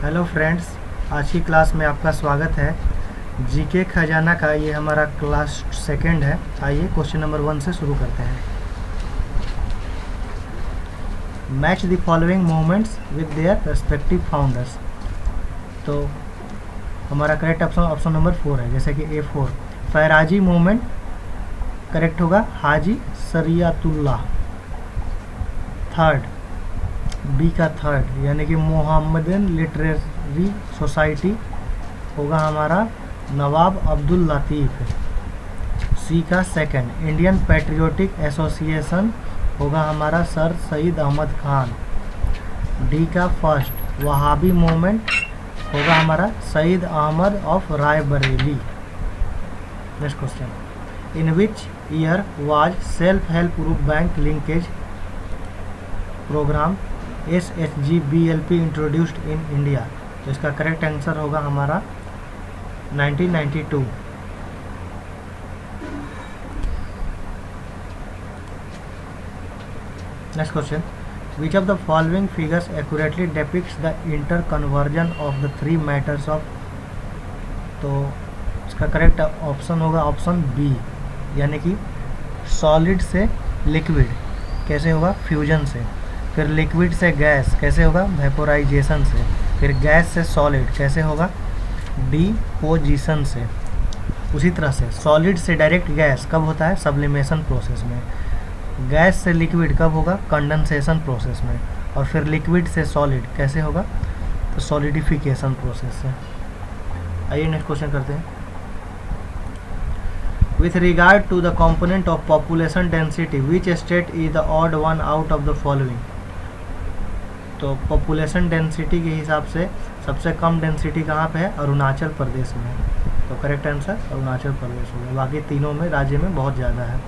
Hello friends, आज की class में आपका स्वागत है। जीके खजाना का ये हमारा क्लास सेकंड है। आइए क्वेश्चन नंबर 1 से शुरू करते हैं। Match the following movements with their respective founders. तो हमारा करेक्ट ऑप्शन नंबर 4 है, जैसे कि A4 फैराजी मूवमेंट करेक्ट होगा हाजी शरियतुल्लाह। थर्ड बी का थर्ड यानी कि मोहम्मदन लिटरेरी सोसाइटी होगा हमारा नवाब अब्दुल लतीफ़। सी का सेकंड इंडियन पैट्रियोटिक एसोसिएशन होगा हमारा सर सईद अहमद खान। डी का फर्स्ट वहाबी मूवमेंट होगा हमारा Syed Ahmad of Raebareli. Next question, in which year was self help group bank linkage programme SHGBLP introduced in India. तो इसका करेक्ट आंसर होगा हमारा 1992। Next question, which of the following figures accurately depicts the inter conversion of the three matters of. तो इसका correct option होगा option B, यानी कि solid से लिक्विड कैसे होगा, फ्यूजन से। फिर लिक्विड से गैस कैसे होगा, वेपोराइजेशन से। फिर गैस से सॉलिड कैसे होगा, डिपोजिशन से। उसी तरह से सॉलिड से डायरेक्ट गैस कब होता है, सब्लिमेशन प्रोसेस में। गैस से लिक्विड कब होगा, कंडेंसेशन प्रोसेस में। और फिर लिक्विड से सॉलिड कैसे होगा, तो सॉलिडिफिकेशन प्रोसेस से। आइए नेक्स्ट क्वेश्चन करते हैं। With regard to the component of population density, which state is the odd one out of the following? तो पॉपुलेशन डेंसिटी के हिसाब से सबसे कम डेंसिटी कहाँ पे है, अरुणाचल प्रदेश में। तो करेक्ट आंसर अरुणाचल प्रदेश होगा, बाकी तीनों में राज्य में बहुत ज़्यादा है।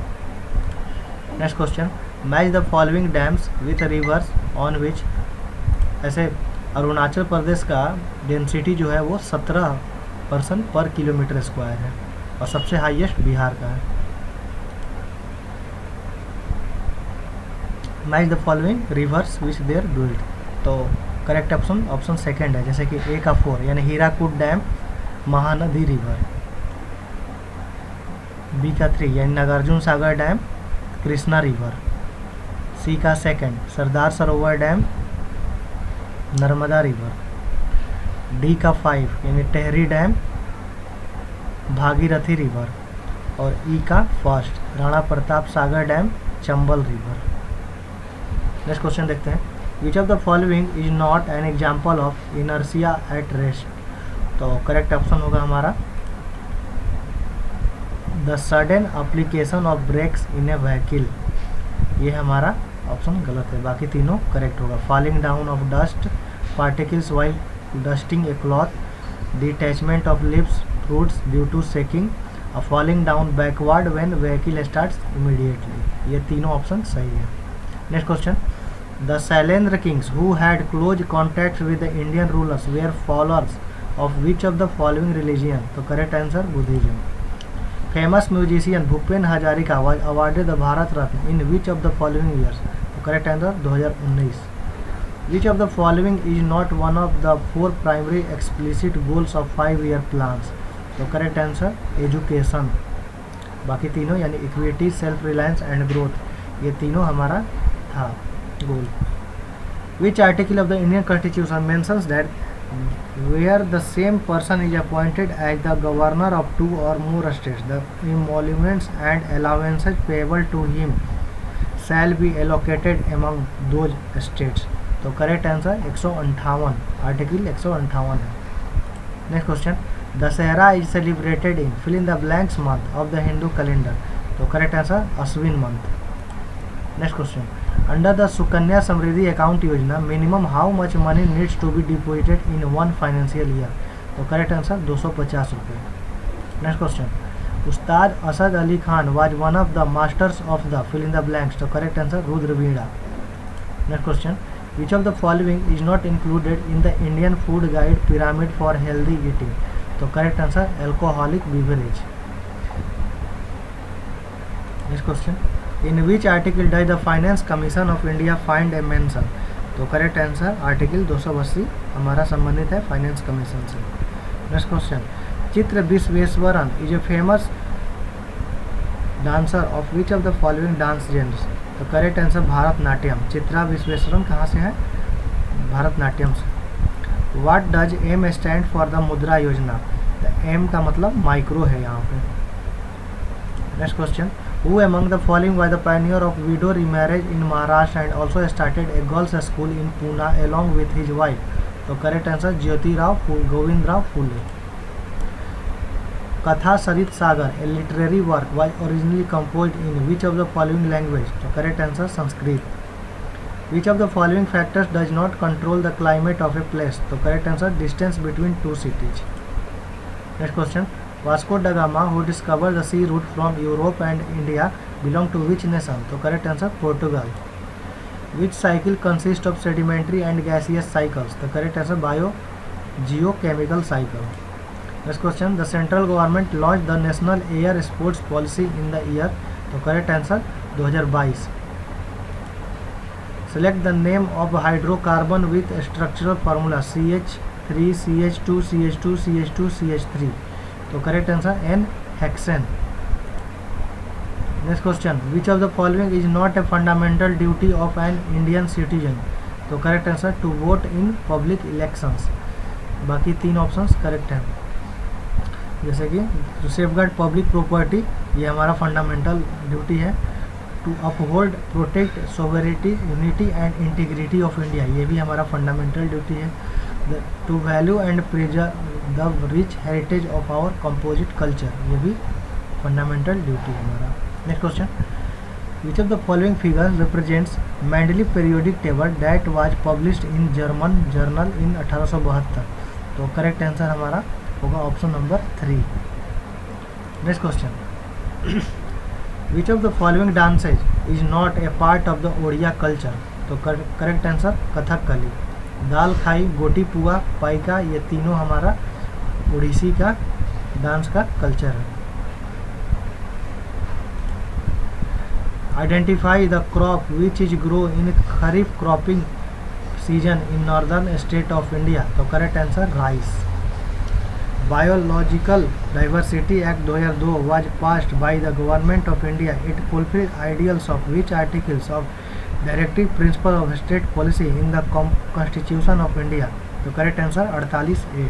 Next question, match the following dams with reverse on which. ऐसे अरुणाचल प्रदेश का डेंसिटी जो है वो 17% पर किलोमीटर स्क्वायर है और सबसे हाईएस्ट बिहार का है। Match the following rivers which they're built. तो करेक्ट ऑप्शन सेकंड है, जैसे कि ए का 4 यानी Hirakud dam, Mahanadi river. B का 3 यानी Nagarjuna Sagar dam, Krishna river. C का second Sardar Sarovar dam, Narmada river. D का 5 यानी टेहरी डैम, भागीरथी रिवर। और ई का first Rana Pratap Sagar dam, Chambal river. Next question देखते हैं, which of the following is not an example of inertia at rest. तो करेक्ट ऑप्शन होगा हमारा the sudden application of brakes in a vehicle. ये हमारा ऑप्शन गलत है, बाकी तीनों करेक्ट होगा। Falling down of dust particles while dusting a cloth, detachment of lips fruits due to shaking, a falling down backward when vehicle starts immediately। ये तीनों option सही है। Next question, the Shailendra kings who had close contact with the Indian rulers were followers of which of the following religion. तो correct answer Buddhism. Famous musician Bhupen Hazarika was awarded the Bharat Ratna in which of the following years. तो correct answer 2019। Which of the following is not one of the 4 primary explicit goals of 5-year plans. तो correct answer education. बाकी तीनों यानी equity, self reliance and growth, ये तीनों हमारा था goal. Which article of the Indian constitution mentions that where the same person is appointed as the governor of 2 or more states the emoluments and allowances payable to him shall be allocated among those states. तो correct answer 158, article 158 है। Next question, Dussehra is celebrated in fill in the blanks month of the Hindu calendar. तो correct answer Ashwin month. Next question, under the Sukanya Samriddhi account Yojana minimum how much money needs to be deposited in 1 financial year. तो correct answer 250 रुपये। Next question, Ustad Asad Ali Khan was one of the masters of the fill in the blanks. तो correct answer Rudraveena. Next question, which of the following is not included in the Indian food guide pyramid for healthy eating। तो correct answer alcoholic beverage. Next question, in which article does the finance commission of India find a mention. तो correct answer article 280 हमारा संबंधित है finance commission से। Next question, Chitra Visweswaran is a famous dancer of which of the following dance genres. तो correct answer Bharatanatyam. Chitra Visweswaran कहाँ से है? भारतनाट्यम से। What does M stand for the Mudra Yojana. The M का मतलब माइक्रो है यहाँ पे। Next question, who among the following was the pioneer of widow remarriage in Maharashtra and also started a girls school in Poona along with his wife. तो correct answer Jyotirao Govindrao Phule. Katha Sarit Sagar a literary work was originally composed in which of the following language. तो correct answer Sanskrit. Which of the following factors does not control the climate of a place. तो correct answer distance between two cities. Next question, Vasco da Gama who discover the sea route from Europe and India belong to which nation. तो correct answer Portugal. Which cycle consist of sedimentary and gaseous cycles. तो correct answer biogeochemical cycle. Next question, the central government launch the national air sports policy in the year. तो correct answer 2022। Select the name of hydrocarbon with structural formula CH3 CH2 CH2 CH2 CH3। तो correct answer n hexane. Next question, which of the following is not a fundamental duty of an Indian citizen. तो correct answer to vote in public elections. बाकी तीन options correct हैं, जैसे कि to safeguard public property, ये हमारा fundamental duty है। To uphold protect sovereignty unity and integrity of India, ये भी हमारा फंडामेंटल ड्यूटी है। To value and preserve the rich heritage of our composite culture, ये भी फंडामेंटल ड्यूटी है हमारा। Next question, which of the following figures represents Mendeleev periodic table that was published in German journal in 1872। तो correct answer हमारा होगा option number 3। Next question, which of the following dances is not a part of the Odia culture. तो correct answer Kathakali. दाल खाई, गोटी पुआ, पाइका, ये तीनों हमारा ओडिसी का डांस का कल्चर है। Identify the crop which is grow in kharif cropping season in northern state of India. तो correct answer rice. Biological diversity act 2002 was passed by the government of India. It fulfilled ideals of which articles of directive principle of state policy in the Constitution of India. तो correct answer 48A।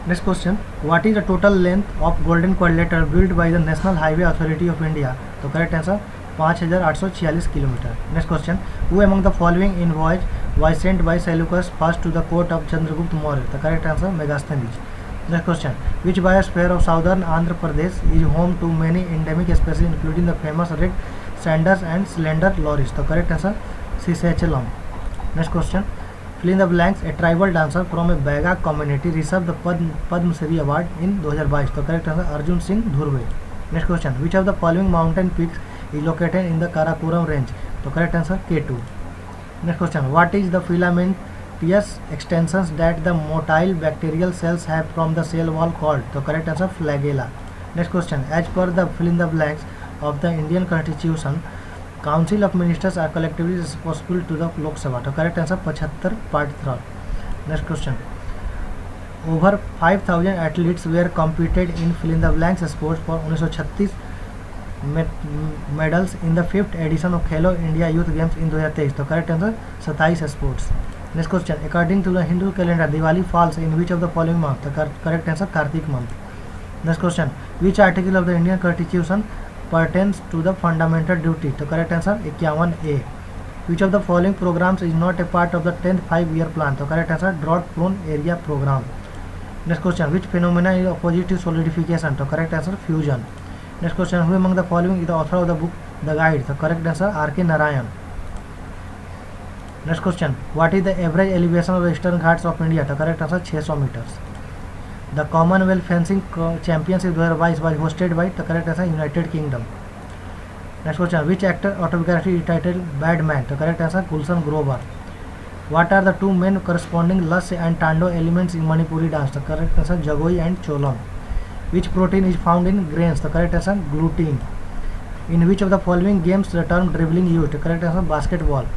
Next question, what is the total length of golden quadrilateral build by the national highway authority of India. तो correct answer 5846 kilometre. Next question, who among the following invoice was sent by Seleucus first to the court of Chandragupta Maurya। The correct answer Megasthenes। Next question, which biosphere of southern Andhra Pradesh is home to many endemic species including the famous red sanders and slender loris। The correct answer Sisachalam। Next question, fill in the blanks, a tribal dancer from a Baiga community received the Padma Shri award in 2022। The correct answer Arjun Singh Dhurve। Next question, which of the following mountain peaks is located in the Karakoram range। The correct answer K2। Next question, what is the filamentous extensions that the motile bacterial cells have from the cell wall called। The correct answer flagella। Next question, as per the fill in the blanks of the Indian Constitution, Council of Ministers are collectively responsible to the Lok Sabha। The correct answer 75 part 3। Next question, over 5000 athletes were competed in fill in the blanks sports for 1936 medals in the 5th edition of Khelo India Youth Games in 2023। तो correct answer 27 sports. Next question, according to the Hindu calendar Diwali falls in which of the following month. तो correct answer Kartik month. Next question, which article of the Indian constitution pertains to the fundamental duty। तो correct answer 51A। Which of the following programmes is not a part of the 10th 5-year plan. तो correct answer drought prone area programme. Next question, which phenomena is opposite to solidification. तो correct answer fusion. Next question, who among the following is the author of the book The Guide। The correct answer R.K. Narayan। Next question, what is the average elevation of the Eastern Ghats of India। The correct answer 600 meters। The Commonwealth Fencing Championship 2022 was hosted by। The correct answer United Kingdom। Next question, which actor autobiography is titled Bad Man। The correct answer Gulshan Grover। What are the two main corresponding Lass and Tando elements in Manipuri dance। The correct answer Jagoi and Cholam। Which protein is found in grains। The correct answer gluten। In which of the following games the term dribbling used? Correct answer basketball.